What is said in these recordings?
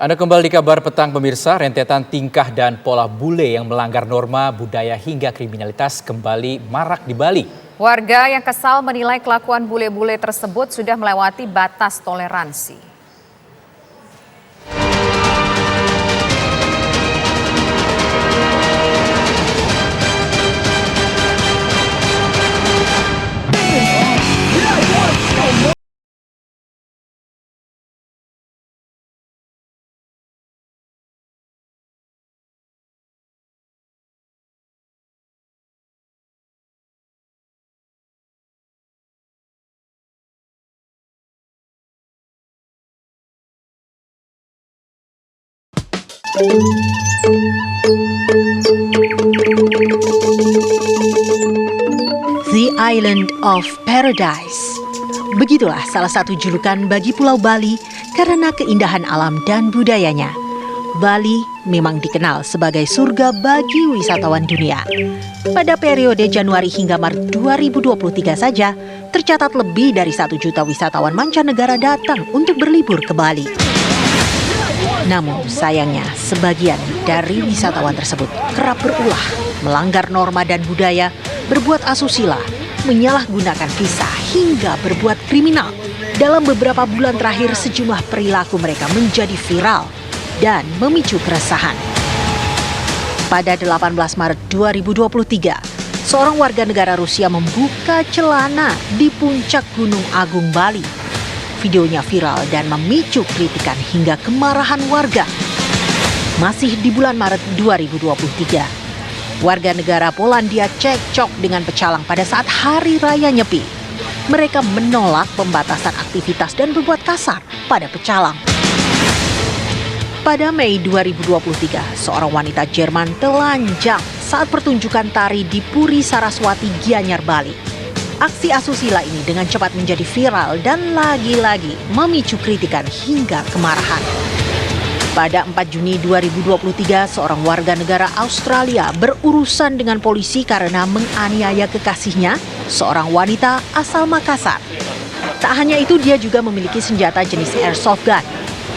Anda kembali di Kabar Petang pemirsa, rentetan tingkah dan pola bule yang melanggar norma, budaya hingga kriminalitas kembali marak di Bali. Warga yang kesal menilai kelakuan bule-bule tersebut sudah melewati batas toleransi. The Island of Paradise. Begitulah salah satu julukan bagi Pulau Bali karena keindahan alam dan budayanya. Bali memang dikenal sebagai surga bagi wisatawan dunia. Pada periode Januari hingga Maret 2023 saja, tercatat lebih dari 1 juta wisatawan mancanegara datang untuk berlibur ke Bali. Namun sayangnya sebagian dari wisatawan tersebut kerap berulah, melanggar norma dan budaya, berbuat asusila, menyalahgunakan visa hingga berbuat kriminal. Dalam beberapa bulan terakhir sejumlah perilaku mereka menjadi viral dan memicu keresahan. Pada 18 Maret 2023, seorang warga negara Rusia membuka celana di puncak Gunung Agung Bali. Videonya viral dan memicu kritikan hingga kemarahan warga. Masih di bulan Maret 2023, warga negara Polandia cekcok dengan pecalang pada saat Hari Raya Nyepi. Mereka menolak pembatasan aktivitas dan berbuat kasar pada pecalang. Pada Mei 2023, seorang wanita Jerman telanjang saat pertunjukan tari di Puri Saraswati, Gianyar, Bali. Aksi asusila ini dengan cepat menjadi viral dan lagi-lagi memicu kritikan hingga kemarahan. Pada 4 Juni 2023, seorang warga negara Australia berurusan dengan polisi karena menganiaya kekasihnya, seorang wanita asal Makassar. Tak hanya itu, dia juga memiliki senjata jenis airsoft gun.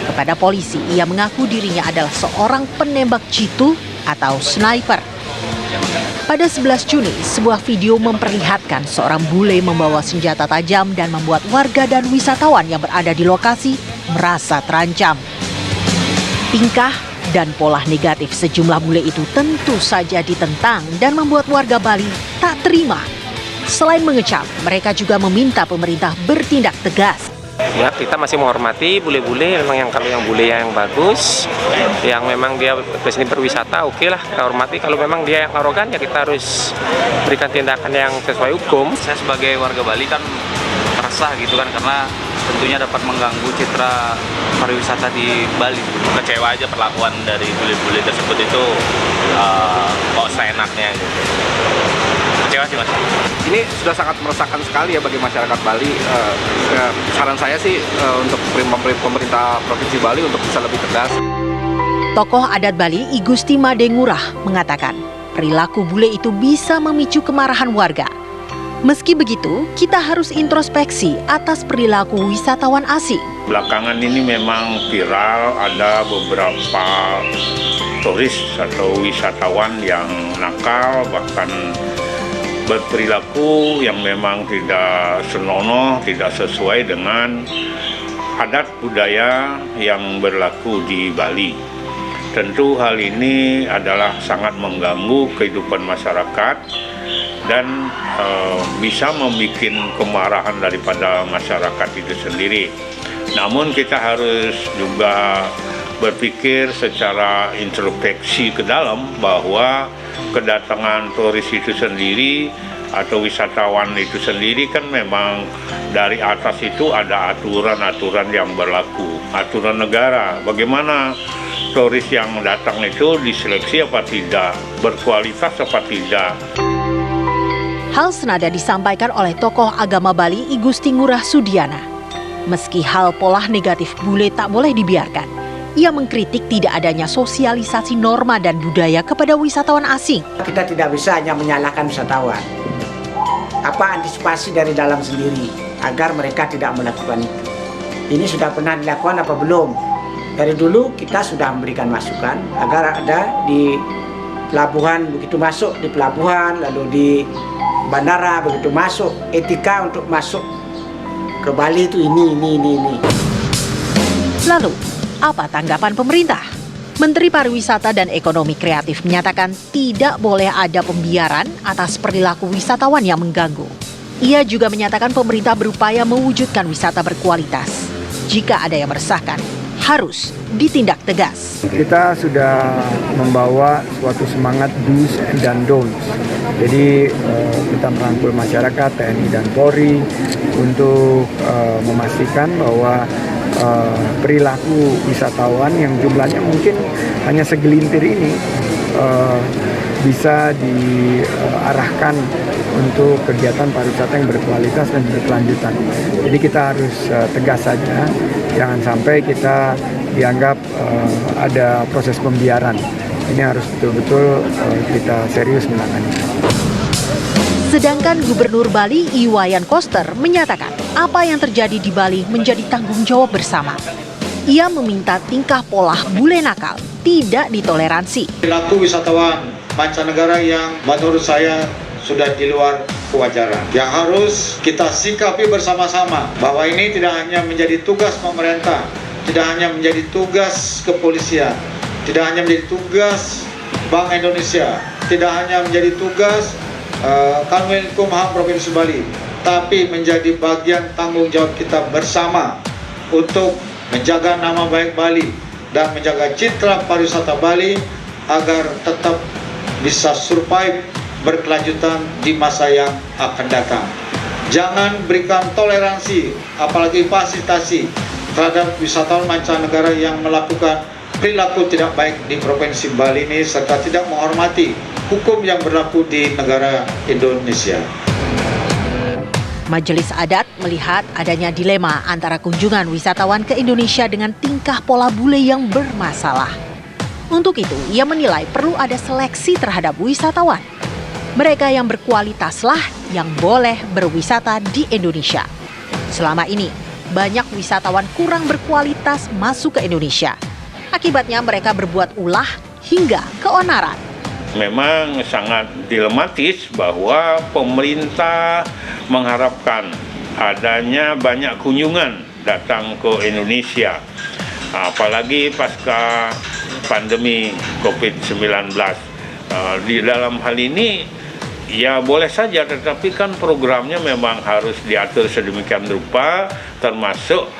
Kepada polisi, ia mengaku dirinya adalah seorang penembak jitu atau sniper. Pada 11 Juni, sebuah video memperlihatkan seorang bule membawa senjata tajam dan membuat warga dan wisatawan yang berada di lokasi merasa terancam. Tingkah dan pola negatif sejumlah bule itu tentu saja ditentang dan membuat warga Bali tak terima. Selain mengecam, mereka juga meminta pemerintah bertindak tegas. Ya, kita masih menghormati bule-bule, memang yang kalau yang bule yang bagus, yang memang dia ke sini berwisata, oke lah, kita hormati. Kalau memang dia yang arogan, ya kita harus berikan tindakan yang sesuai hukum. Saya sebagai warga Bali kan resah gitu kan, karena tentunya dapat mengganggu citra pariwisata di Bali. Kecewa aja perlakuan dari bule-bule tersebut itu kok seenaknya gitu. Kecewa sih mas. Ini sudah sangat meresahkan sekali ya bagi masyarakat Bali. Saran saya sih untuk pemerintah Provinsi Bali untuk bisa lebih tegas. Tokoh adat Bali I Gusti Made Ngurah mengatakan perilaku bule itu bisa memicu kemarahan warga. Meski begitu, kita harus introspeksi atas perilaku wisatawan asing. Belakangan ini memang viral, ada beberapa turis atau wisatawan yang nakal, bahkan berperilaku yang memang tidak senonoh, tidak sesuai dengan adat budaya yang berlaku di Bali. Tentu hal ini adalah sangat mengganggu kehidupan masyarakat dan bisa membuat kemarahan daripada masyarakat itu sendiri. Namun kita harus juga berpikir secara introspeksi ke dalam bahwa kedatangan turis itu sendiri atau wisatawan itu sendiri kan memang dari atas itu ada aturan-aturan yang berlaku, aturan negara. Bagaimana turis yang datang itu diseleksi apa tidak, berkualitas apa tidak. Hal senada disampaikan oleh tokoh agama Bali I Gusti Ngurah Sudiana. Meski hal pola negatif bule tak boleh dibiarkan, ia mengkritik tidak adanya sosialisasi norma dan budaya kepada wisatawan asing. Kita tidak bisa hanya menyalahkan wisatawan. Apa antisipasi dari dalam sendiri agar mereka tidak melakukan itu? Ini sudah pernah dilakukan apa belum? Dari dulu kita sudah memberikan masukan agar ada di pelabuhan, begitu masuk di pelabuhan, lalu di bandara begitu masuk, etika untuk masuk ke Bali itu ini. Lalu, apa tanggapan pemerintah? Menteri Pariwisata dan Ekonomi Kreatif menyatakan tidak boleh ada pembiaran atas perilaku wisatawan yang mengganggu. Ia juga menyatakan pemerintah berupaya mewujudkan wisata berkualitas. Jika ada yang meresahkan, harus ditindak tegas. Kita sudah membawa suatu semangat do's dan don'ts. Jadi kita merangkul masyarakat, TNI dan Polri untuk memastikan bahwa perilaku wisatawan yang jumlahnya mungkin hanya segelintir ini bisa diarahkan untuk kegiatan pariwisata yang berkualitas dan berkelanjutan. Jadi kita harus tegas saja, jangan sampai kita dianggap ada proses pembiaran. Ini harus betul-betul kita serius menangani. Sedangkan Gubernur Bali Iwayan Koster menyatakan apa yang terjadi di Bali menjadi tanggung jawab bersama. Ia meminta tingkah pola bule nakal tidak ditoleransi. Perilaku wisatawan mancanegara yang menurut saya sudah di luar kewajaran. Yang harus kita sikapi bersama-sama bahwa ini tidak hanya menjadi tugas pemerintah, tidak hanya menjadi tugas kepolisian, tidak hanya menjadi tugas Bank Indonesia, tidak hanya menjadi tugas Kemenkumham Provinsi Bali, tapi menjadi bagian tanggung jawab kita bersama untuk menjaga nama baik Bali dan menjaga citra pariwisata Bali agar tetap bisa survive berkelanjutan di masa yang akan datang. Jangan berikan toleransi, apalagi fasilitasi terhadap wisatawan mancanegara yang melakukan perilaku tidak baik di Provinsi Bali ini serta tidak menghormati hukum yang berlaku di negara Indonesia. Majelis Adat melihat adanya dilema antara kunjungan wisatawan ke Indonesia dengan tingkah pola bule yang bermasalah. Untuk itu, ia menilai perlu ada seleksi terhadap wisatawan. Mereka yang berkualitaslah yang boleh berwisata di Indonesia. Selama ini, banyak wisatawan kurang berkualitas masuk ke Indonesia. Akibatnya mereka berbuat ulah hingga keonaran. Memang sangat dilematis bahwa pemerintah mengharapkan adanya banyak kunjungan datang ke Indonesia. Apalagi pasca pandemi COVID-19. Di dalam hal ini, ya boleh saja, tetapi kan programnya memang harus diatur sedemikian rupa, termasuk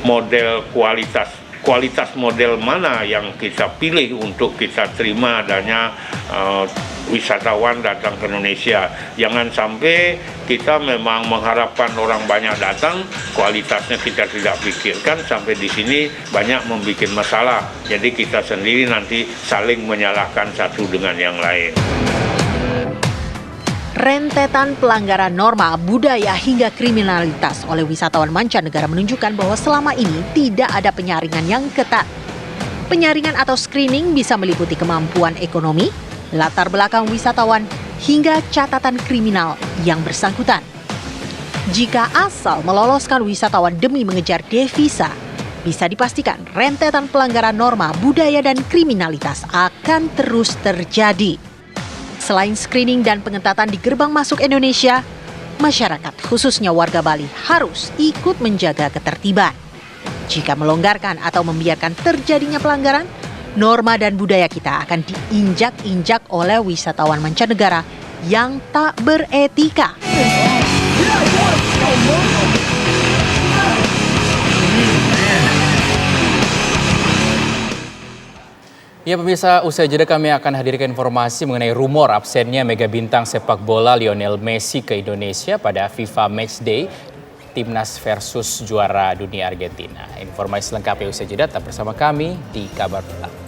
model kualitas model mana yang kita pilih untuk kita terima adanya wisatawan datang ke Indonesia. Jangan sampai kita memang mengharapkan orang banyak datang, kualitasnya kita tidak pikirkan, sampai di sini banyak membuat masalah. Jadi kita sendiri nanti saling menyalahkan satu dengan yang lain. Rentetan pelanggaran norma, budaya hingga kriminalitas oleh wisatawan mancanegara menunjukkan bahwa selama ini tidak ada penyaringan yang ketat. Penyaringan atau screening bisa meliputi kemampuan ekonomi, latar belakang wisatawan, hingga catatan kriminal yang bersangkutan. Jika asal meloloskan wisatawan demi mengejar devisa, bisa dipastikan rentetan pelanggaran norma, budaya, dan kriminalitas akan terus terjadi. Selain screening dan pengetatan di gerbang masuk Indonesia, masyarakat khususnya warga Bali harus ikut menjaga ketertiban. Jika melonggarkan atau membiarkan terjadinya pelanggaran, norma dan budaya kita akan diinjak-injak oleh wisatawan mancanegara yang tak beretika. Ya pemirsa, usai jeda kami akan hadirkan informasi mengenai rumor absennya mega bintang sepak bola Lionel Messi ke Indonesia pada FIFA Matchday Timnas versus juara dunia Argentina. Informasi lengkapnya usai jeda, tetap bersama kami di Kabar Petang.